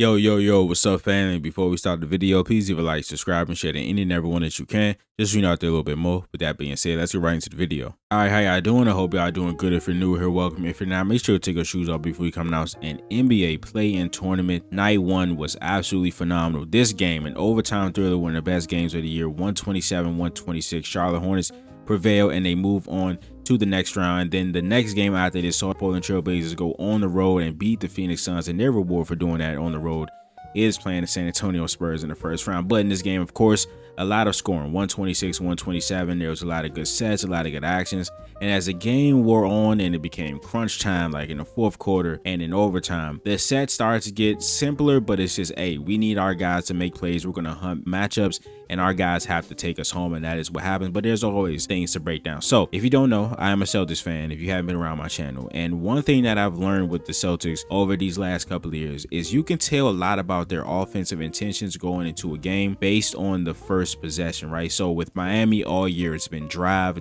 Yo, what's up, family? Before we start the video, please leave a like, subscribe, and share to any and everyone that you can. Just so you know out there a little bit more. With that being said, let's get right into the video. Alright, how y'all doing? I hope y'all doing good. If you're new here, welcome. If you're not, make sure to take your shoes off before we come announce an NBA play-in tournament. Night 1 was absolutely phenomenal. This game, an overtime thriller, one of the best games of the year, 127-126. Charlotte Hornets prevail and they move on to the next round. And then the next game after this saw Portland Trail Blazers go on the road and beat the Phoenix Suns, and their reward for doing that on the road is playing the San Antonio Spurs in the first round. But in this game, of course, a lot of scoring, 126-127. There was a lot of good sets, a lot of good actions. And as the game wore on and it became crunch time, like in the fourth quarter and in overtime, the set started to get simpler, but it's just, hey, we need our guys to make plays. We're going to hunt matchups and our guys have to take us home, and that is what happens. But there's always things to break down. So if you don't know, I am a Celtics fan if you haven't been around my channel. And one thing that I've learned with the Celtics over these last couple of years is you can tell a lot about their offensive intentions going into a game based on the first possession, right? So with Miami all year, it's been drive.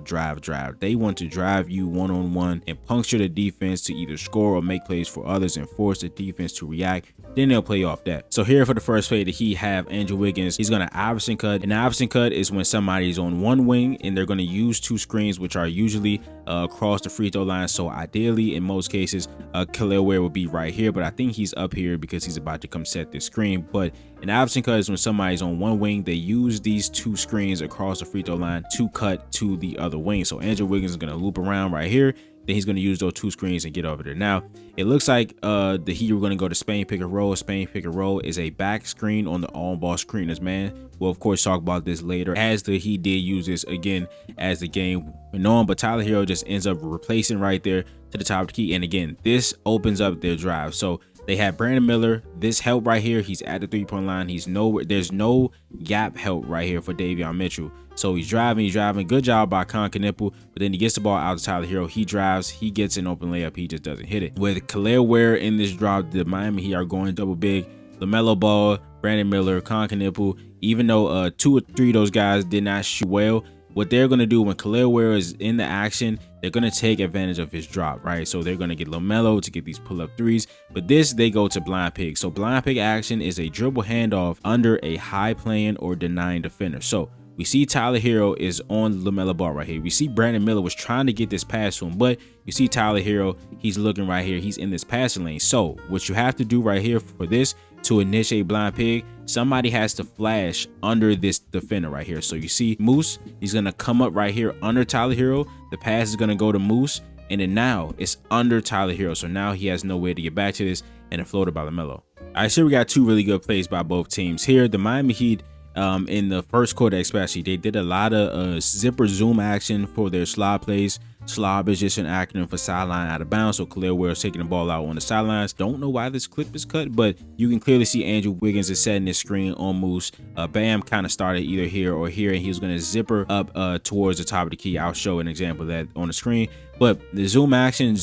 They want to drive you one-on-one and puncture the defense to either score or make plays for others and force the defense to react. Then they'll play off that. So here for the first play, the Heat have Andrew Wiggins. He's going to Iverson cut. An Iverson cut is when somebody's on one wing and they're going to use two screens, which are usually across the free throw line. So ideally, in most cases, Khalil Ware will be right here, but I think he's up here because he's about to come set this screen. But an Iverson cut is when somebody's on one wing, they use these two screens across the free throw line to cut to the other wing. So Andrew Wiggins is going to loop around right here. Then he's going to use those two screens and get over there. Now, it looks like the Heat are going to go to Spain pick and roll. Spain pick and roll is a back screen on the on-ball screeners, man. We'll, of course, talk about this later, as the Heat did use this again as the game went on. But Tyler Hero just ends up replacing right there to the top of the key. And again, this opens up their drive. So they have Brandon Miller. This help right here. He's at the three-point line. He's nowhere. There's no gap help right here for Davion Mitchell. So he's driving. Good job by Concanipple. But then he gets the ball out to Tyler Hero. He drives. He gets an open layup. He just doesn't hit it. With Khalil Ware in this drop, the Miami Heat are going double big. LaMelo Ball, Brandon Miller, Concanipple. Even though 2 or 3 of those guys did not shoot well, what they're going to do when Khalil Ware is in the action, they're going to take advantage of his drop, right? So they're going to get LaMelo to get these pull-up threes. But this, they go to blind pick. So blind pick action is a dribble handoff under a high playing or denying defender. So we see Tyler Hero is on LaMelo Ball right here. We see Brandon Miller was trying to get this pass to him, but you see Tyler Hero, he's looking right here. He's in this passing lane. So what you have to do right here for this to initiate blind pick, somebody has to flash under this defender right here. So you see Moose, he's going to come up right here under Tyler Hero. The pass is going to go to Moose, and then now it's under Tyler Hero. So now he has no way to get back to this, and a floater by LaMelo. All right, so we got 2 really good plays by both teams here. The Miami Heat, in the first quarter especially, they did a lot of zipper zoom action for their slob plays. Slob is just an acronym for sideline out of bounds. So Khalil Ware is taking the ball out on the sidelines. Don't know why this clip is cut, but you can clearly see Andrew Wiggins is setting this screen on Moose. Bam kind of started either here or here, and he was going to zipper up towards the top of the key. I'll show an example of that on the screen. But the zoom action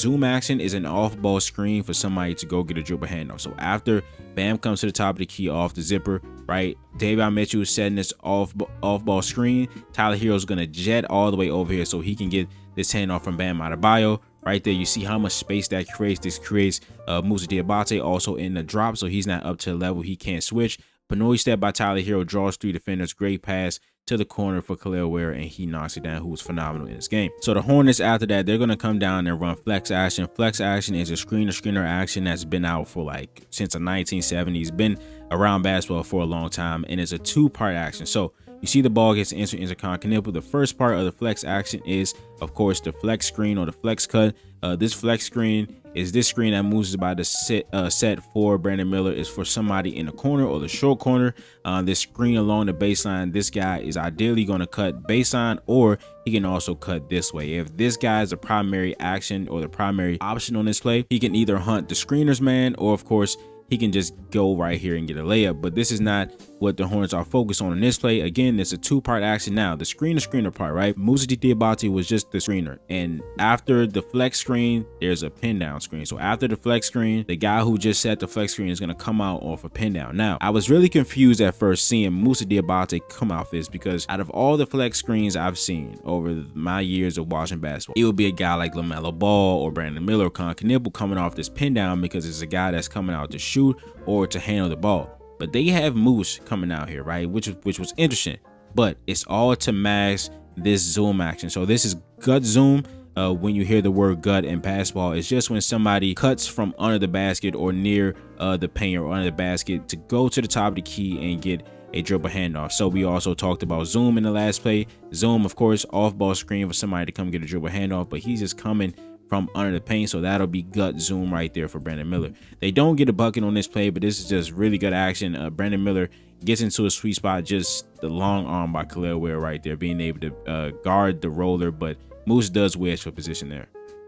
is an off-ball screen for somebody to go get a dribble handoff. So after Bam comes to the top of the key off the zipper, right, Davion Mitchell is setting this off-ball screen. Tyler Hero is going to jet all the way over here so he can get this handoff from Bam Adebayo. Right there, you see how much space that creates. This creates Moussa Diabate also in the drop, so he's not up to the level. He can't switch. Panoy step by Tyler Hero draws 3 defenders. Great pass to the corner for Khalil Ware, and he knocks it down, who was phenomenal in this game. So the Hornets, after that, they're going to come down and run flex action. Flex action is a screener action that's been out for like since the 1970s, been around basketball for a long time, and it's a 2-part action. So you see the ball gets into Concanipple. The first part of the flex action is, of course, the flex screen or the flex cut. This flex screen is this screen that moves about to set for Brandon Miller is for somebody in the corner or the short corner. This screen along the baseline, this guy is ideally going to cut baseline, or he can also cut this way. If this guy is the primary action or the primary option on this play, he can either hunt the screeners man, or of course he can just go right here and get a layup. But this is not what the Hornets are focused on in this play. Again, it's a 2-part action. Now the screener part, right? Moussa Diabate was just the screener, and after the flex screen, there's a pin down screen. So after the flex screen, the guy who just set the flex screen is going to come out off a pin down. Now I was really confused at first seeing Moussa Diabate come out this, because out of all the flex screens I've seen over my years of watching basketball, it would be a guy like LaMelo Ball or Brandon Miller or Concanipple coming off this pin down, because it's a guy that's coming out to shoot shoot or to handle the ball. But they have Moose coming out here, right? Which was interesting. But it's all to mask this zoom action. So this is gut zoom. When you hear the word gut in basketball, it's just when somebody cuts from under the basket or near the paint or under the basket to go to the top of the key and get a dribble handoff. So we also talked about zoom in the last play. Zoom, of course, off ball screen for somebody to come get a dribble handoff, but he's just coming from under the paint. So that'll be gut zoom right there for Brandon Miller. They don't get a bucket on this play, but this is just really good action. Brandon Miller gets into a sweet spot, just the long arm by Khalil Ware right there, being able to guard the roller, but Moose does wedge for position there.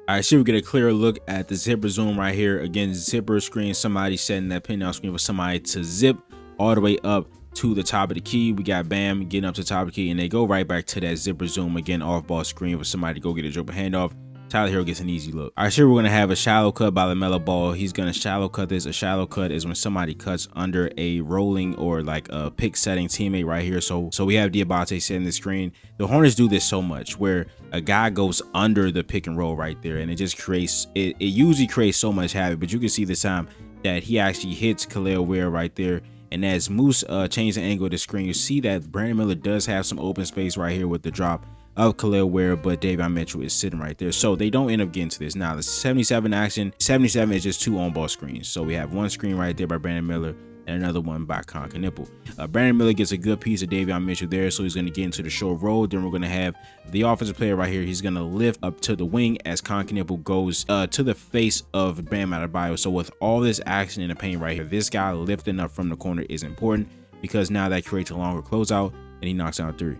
All right, so we get a clearer look at the zipper zoom right here. Again, zipper screen, somebody setting that pin down screen for somebody to zip all the way up to the top of the key. We got Bam getting up to the top of the key, and they go right back to that zipper zoom again, off ball screen for somebody to go get a dribble handoff. Tyler Hero gets an easy look. All right, sure, we're going to have a shallow cut by LaMelo Ball. He's going to shallow cut this. A shallow cut is when somebody cuts under a rolling or like a pick setting teammate right here. So we have Diabate setting the screen. The Hornets do this so much where a guy goes under the pick and roll right there, and it just creates, it usually creates so much havoc. But you can see this time that he actually hits Khalil Ware right there. And as Moose changes the angle of the screen, you see that Brandon Miller does have some open space right here with the drop of Khalil Ware, but Davion Mitchell is sitting right there. So they don't end up getting to this. Now, the 77 action, 77 is just 2 on-ball screens. So we have one screen right there by Brandon Miller and another one by Knippel. Brandon Miller gets a good piece of Davion Mitchell there, so he's going to get into the short roll. Then we're going to have the offensive player right here. He's going to lift up to the wing as Knippel goes to the face of Bam Adebayo. So with all this action in the paint right here, this guy lifting up from the corner is important because now that creates a longer closeout, and he knocks out 3.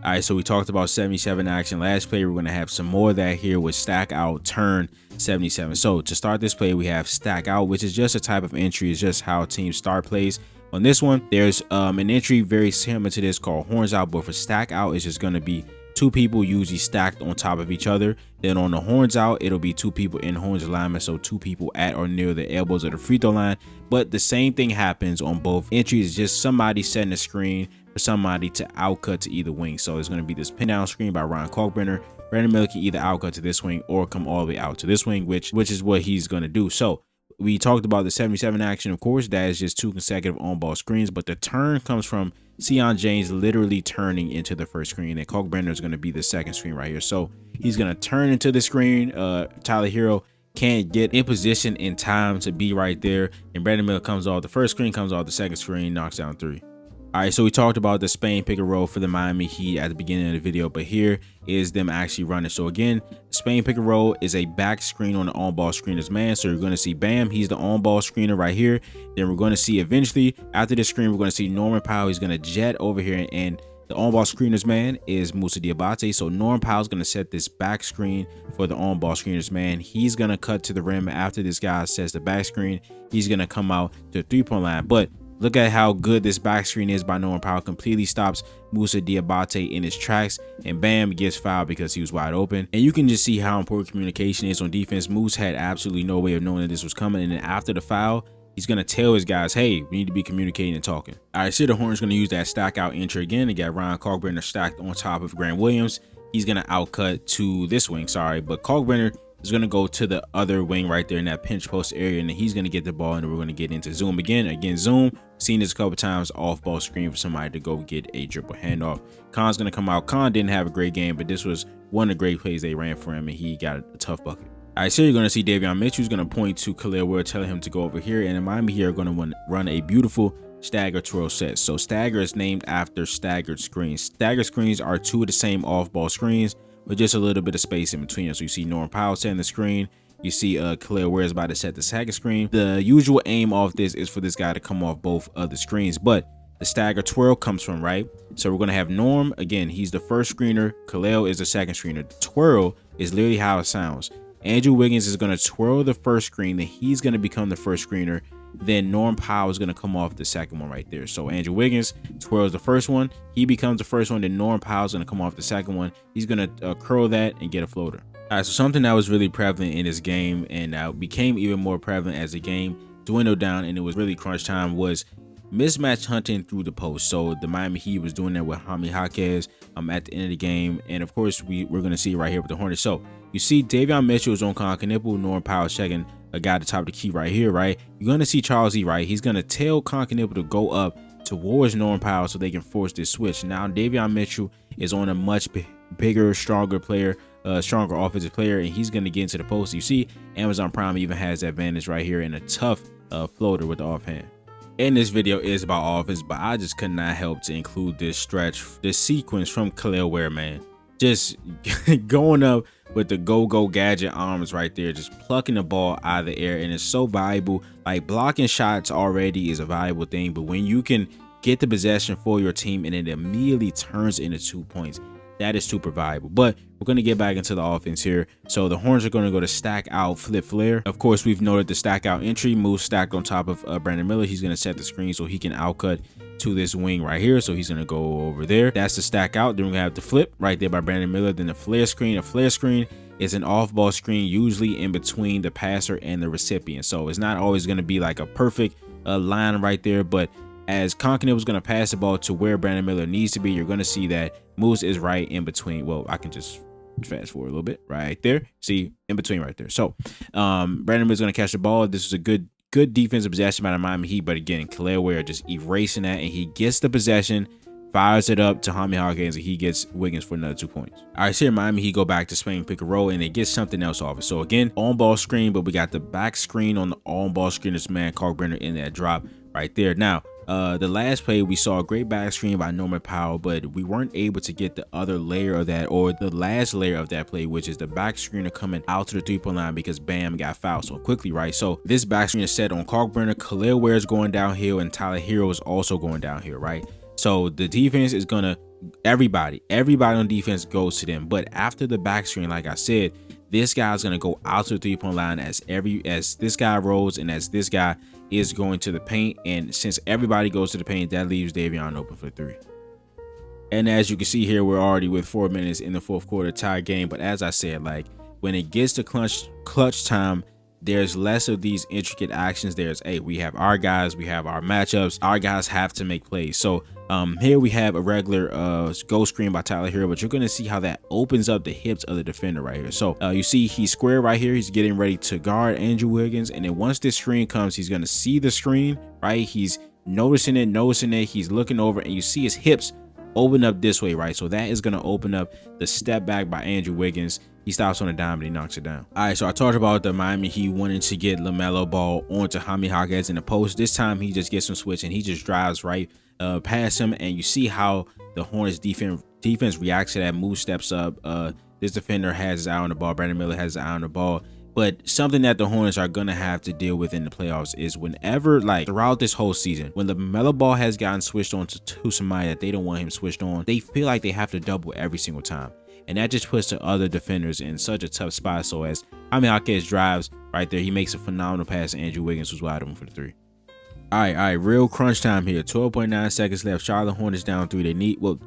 All right, so we talked about 77 action last play. We're going to have some more of that here with stack out, turn 77. So to start this play, we have stack out, which is just a type of entry. It's just how teams start plays. On this one, there's an entry very similar to this called horns out, but for stack out, it's just going to be 2 people usually stacked on top of each other. Then on the horns out, it'll be 2 people in horns alignment, so 2 people at or near the elbows of the free throw line. But the same thing happens on both entries. Just somebody setting the screen for somebody to outcut to either wing. So it's going to be this pin down screen by Ryan Kalkbrenner. Brandon Miller can either outcut to this wing or come all the way out to this wing, which is what he's going to do. So we talked about the 77 action, of course. That is just 2 consecutive on-ball screens, but the turn comes from Sion James literally turning into the first screen, and Kalkbrenner is going to be the second screen right here. So he's going to turn into the screen. Tyler Hero can't get in position in time to be right there, and Brandon Miller comes off the first screen, comes off the second screen, knocks down 3. All right, so we talked about the Spain pick and roll for the Miami Heat at the beginning of the video, but here is them actually running. So again, Spain pick and roll is a back screen on the on-ball screener's man. So you're going to see Bam, he's the on-ball screener right here. Then we're going to see eventually after this screen, we're going to see Norman Powell. He's going to jet over here, and the on-ball screener's man is Moussa Diabate. So Norman Powell's going to set this back screen for the on-ball screener's man. He's going to cut to the rim after this guy sets the back screen. He's going to come out to the 3-point line, but look at how good this back screen is by Norman Powell. Completely stops Moussa Diabate in his tracks, and Bam gets fouled because he was wide open. And you can just see how important communication is on defense. Moose had absolutely no way of knowing that this was coming, and then after the foul, he's going to tell his guys, hey, we need to be communicating and talking. All right, so the Hornets going to use that stack out entry again. They got Ryan Kalkbrenner stacked on top of Grant Williams. He's going to outcut to this wing, but Kalkbrenner is going to go to the other wing right there in that pinch post area, and then he's going to get the ball, and then we're going to get into zoom again. Zoom, seen this a couple times, off ball screen for somebody to go get a dribble handoff. Khan's going to come out. Khan didn't have a great game, but this was one of the great plays they ran for him, and he got a tough bucket. All right, so you're going to see Davion Mitchell who's going to point to Khalil Ware, telling him to go over here, and Miami here are going to run a beautiful stagger twirl set. So stagger is named after staggered screens. Staggered screens are 2 of the same off ball screens with just a little bit of space in between them. So you see Norman Powell setting the screen. You see Khalil Ware is about to set the second screen. The usual aim of this is for this guy to come off both of the screens, but the stagger twirl comes from right. So we're going to have Norm, again, he's the first screener. Khalil is the second screener. The twirl is literally how it sounds. Andrew Wiggins is going to twirl the first screen, then he's going to become the first screener. Then Norm Powell is going to come off the second one right there. So Andrew Wiggins twirls the first one, he becomes the first one, then Norm Powell is going to come off the second one. He's going to curl that and get a floater. All right, so something that was really prevalent in this game and became even more prevalent as the game dwindled down and it was really crunch time was mismatch hunting through the post. So the Miami Heat was doing that with Jaime Jaquez at the end of the game, and of course we're going to see it right here with the Hornets. So you see Davion Mitchell is on Knippel, Norman Powell checking a guy at the top of the key right here, right? You're going to see Charles E, right? He's going to tell Conklin to go up towards Norman Powell so they can force this switch. Now, Davion Mitchell is on a much bigger, stronger player, stronger offensive player, and he's going to get into the post. You see, Amazon Prime even has that advantage right here in a tough floater with the offhand. And this video is about offense, but I just could not help to include this stretch, this sequence from Khalil Ware, man. Just going up with the go-go gadget arms right there, just plucking the ball out of the air, and it's so valuable. Like, blocking shots already is a valuable thing, but when you can get the possession for your team and it immediately turns into 2 points, that is super valuable. But we're going to get back into the offense here. So the Hornets are going to go to stack out flip flare. Of course, we've noted the stack out entry move stacked on top of Brandon Miller. He's going to set the screen so he can outcut to this wing right here. So he's going to go over there. That's the stack out. Then we're going to have the flip right there by Brandon Miller. Then the flare screen. A flare screen is an off-ball screen, usually in between the passer and the recipient. So it's not always going to be like a perfect line right there, but as Conklin was going to pass the ball to where Brandon Miller needs to be, you're going to see that Moose is right in between. Well, I can just fast forward a little bit right there. See, in between right there. So Brandon Miller's going to catch the ball. This is a good defensive possession by the Miami Heat, but again, Khalil Ware just erasing that, and he gets the possession, fires it up to Jaime Hawkins, and he gets Wiggins for another 2 points. All right, so here Miami Heat go back to Spain pick and roll, and they get something else off it. So again, on-ball screen, but we got the back screen on the on-ball screen. This man Kalkbrenner in that drop right there. Now, the last play, we saw a great back screen by Norman Powell, but we weren't able to get the other layer of that, or the last layer of that play, which is the back screener coming out to the three-point line because Bam got fouled so quickly, right? So this back screen is set on Kalkbrenner. Khalil Ware is going downhill, and Tyler Hero is also going downhill, right? So the defense is gonna, everybody on defense goes to them. But after the back screen, like I said, this guy's gonna go out to the three-point line as this guy rolls and as this guy is going to the paint. And since everybody goes to the paint, that leaves Davion open for three. And as you can see here, we're already with 4 minutes in the fourth quarter, tie game. But as I said, like, when it gets to clutch time, there's less of these intricate actions. There's, hey, we have our guys, we have our matchups, our guys have to make plays. So here we have a regular go screen by Tyler Hero, but you're going to see how that opens up the hips of the defender right here. So you see he's square right here. He's getting ready to guard Andrew Wiggins. And then once this screen comes, he's going to see the screen, right? He's noticing it. He's looking over, and you see his hips open up this way, right? So that is going to open up the step back by Andrew Wiggins. He stops on a dime and he knocks it down. All right, so I talked about the Miami Heat wanting to get LaMelo Ball onto Jaime Hawkins in the post. This time he just gets some switch and he just drives right past him, and you see how the Hornets defense reacts to that. Move steps up. This defender has his eye on the ball. Brandon Miller has his eye on the ball. But something that the Hornets are going to have to deal with in the playoffs is whenever, like throughout this whole season, when the LaMelo Ball has gotten switched on to somebody that they don't want him switched on, they feel like they have to double every single time. And that just puts the other defenders in such a tough spot. So as Jaime Hawkins drives right there, he makes a phenomenal pass to Andrew Wiggins, who's wide open for the three. All right, real crunch time here. 12.9 seconds left. Charlotte Hornets down 3.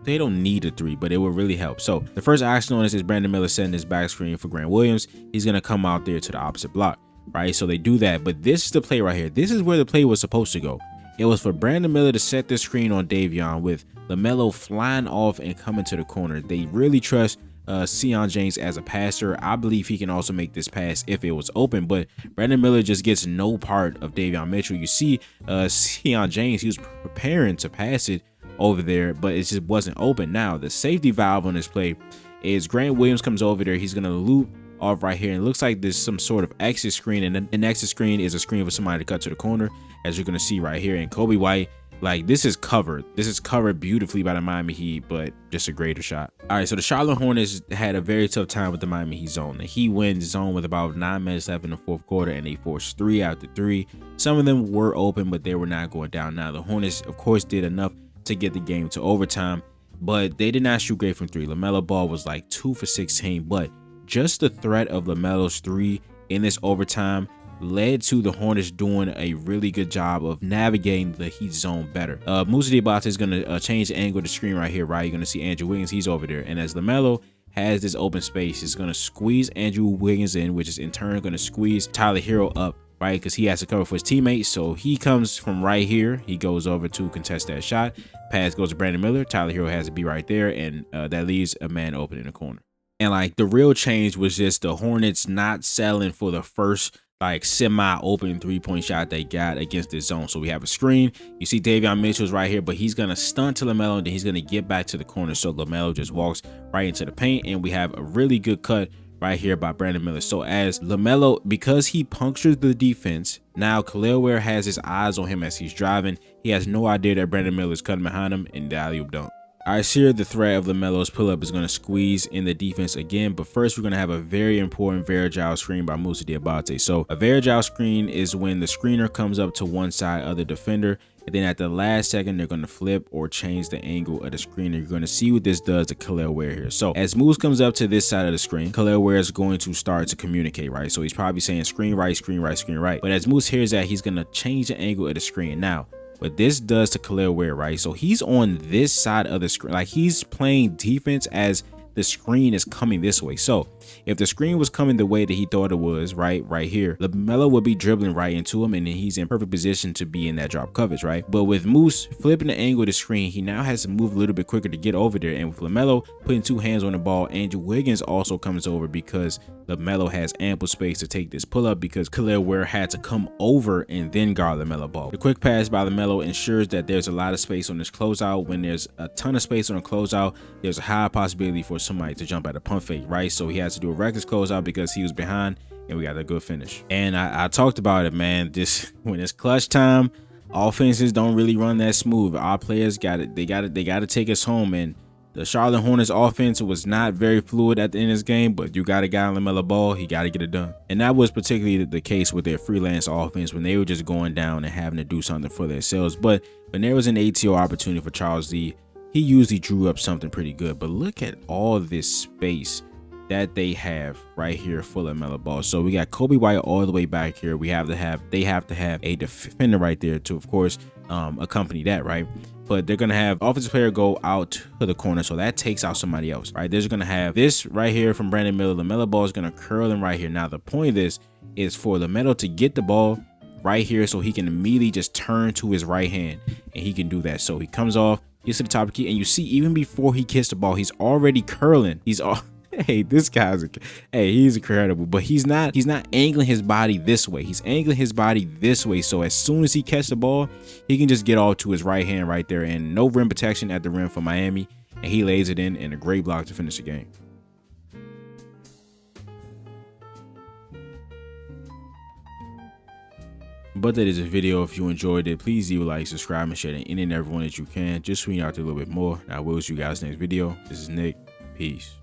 They don't need a 3, but it will really help. So the first action on this is Brandon Miller setting his back screen for Grant Williams. He's going to come out there to the opposite block, right? So they do that, but this is the play right here. This is where the play was supposed to go. It was for Brandon Miller to set the screen on Davion with LaMelo flying off and coming to the corner. They really trust Sion James as a passer. I believe he can also make this pass if it was open, but Brandon Miller just gets no part of Davion Mitchell. You see Sion James, he was preparing to pass it over there, but it just wasn't open. Now the safety valve on this play is Grant Williams comes over there. He's gonna loop off right here, and it looks like there's some sort of exit screen, and an exit screen is a screen for somebody to cut to the corner, as you're gonna see right here. And Kobe White, like, this is covered beautifully by the Miami Heat, but just a greater shot. All right, so the Charlotte Hornets had a very tough time with the Miami Heat zone. The Heat wins zone with about 9 minutes left in the fourth quarter, and they forced 3 after 3. Some of them were open, but they were not going down. Now the Hornets, of course, did enough to get the game to overtime, but they did not shoot great from 3. LaMelo Ball was like 2 for 16, but just the threat of LaMelo's 3 in this overtime led to the Hornets doing a really good job of navigating the Heat zone better. Musa Diabate is going to change the angle of the screen right here, right? You're going to see Andrew Wiggins. He's over there. And as LaMelo has this open space, he's going to squeeze Andrew Wiggins in, which is in turn going to squeeze Tyler Hero up, right? Because he has to cover for his teammates. So he comes from right here. He goes over to contest that shot. Pass goes to Brandon Miller. Tyler Hero has to be right there. And that leaves a man open in the corner. And like the real change was just the Hornets not selling for the first like semi-open 3-point shot they got against this zone. So we have a screen. You see Davion Mitchell's right here, but he's gonna stunt to LaMelo, and then he's gonna get back to the corner. So LaMelo just walks right into the paint, and we have a really good cut right here by Brandon Miller. So as LaMelo, because he punctured the defense, now Khalil Ware has his eyes on him as he's driving. He has no idea that Brandon Miller is cutting behind him, and the alley-oop dunk. All right, here the threat of LaMelo's pull-up is going to squeeze in the defense again, but first we're going to have a very important Varejao screen by Moussa Diabate. So a Varejao screen is when the screener comes up to one side of the defender, and then at the last second they're going to flip or change the angle of the screener. You're going to see what this does to Khalil Ware here. So as Moose comes up to this side of the screen, Khalil Ware is going to start to communicate, right? So he's probably saying screen right, screen right, screen right. But as Moose hears that, he's going to change the angle of the screen. Now, what this does to Khalil Ware, right? So he's on this side of the screen, like he's playing defense as the screen is coming this way. So if the screen was coming the way that he thought it was, right here, LaMelo would be dribbling right into him, and then he's in perfect position to be in that drop coverage, right? But with Moose flipping the angle of the screen, he now has to move a little bit quicker to get over there. And with LaMelo putting two hands on the ball, Andrew Wiggins also comes over because LaMelo has ample space to take this pull-up because Khalil Ware had to come over and then guard LaMelo ball. The quick pass by LaMelo ensures that there's a lot of space on this closeout. When there's a ton of space on a closeout, there's a high possibility for somebody to jump at a pump fake, right? So he has to do a reckless closeout because he was behind, and we got a good finish. And I talked about it, man. This when it's clutch time, offenses don't really run that smooth. Our players got it. They got to take us home. And the Charlotte Hornets offense was not very fluid at the end of this game, but you got a guy on LaMelo Ball, he got to get it done. And that was particularly the case with their freelance offense when they were just going down and having to do something for themselves. But when there was an ATO opportunity for Charles Lee, he usually drew up something pretty good. But look at all this space that they have right here for LaMelo Ball. So we got Kobe White all the way back here. They have to have a defender right there to, of course, accompany that, right? But they're gonna have offensive player go out to the corner, so that takes out somebody else, right? They're gonna have this right here from Brandon Miller. LaMelo Ball is gonna curl him right here. Now the point of this is for LaMelo to get the ball right here so he can immediately just turn to his right hand, and he can do that. So he comes off, gets to the top of the key, and you see even before he kicks the ball, he's already curling. He's all hey, this guy's he's incredible, but he's not angling his body this way. He's angling his body this way. So as soon as he catches the ball, he can just get all to his right hand right there, and no rim protection at the rim for Miami, and he lays it in, and a great block to finish the game. But that is a video. If you enjoyed it, please leave a like, subscribe, and share it to any and everyone that you can. Just swing out there a little bit more. I will see you guys next video. This is Nick. Peace.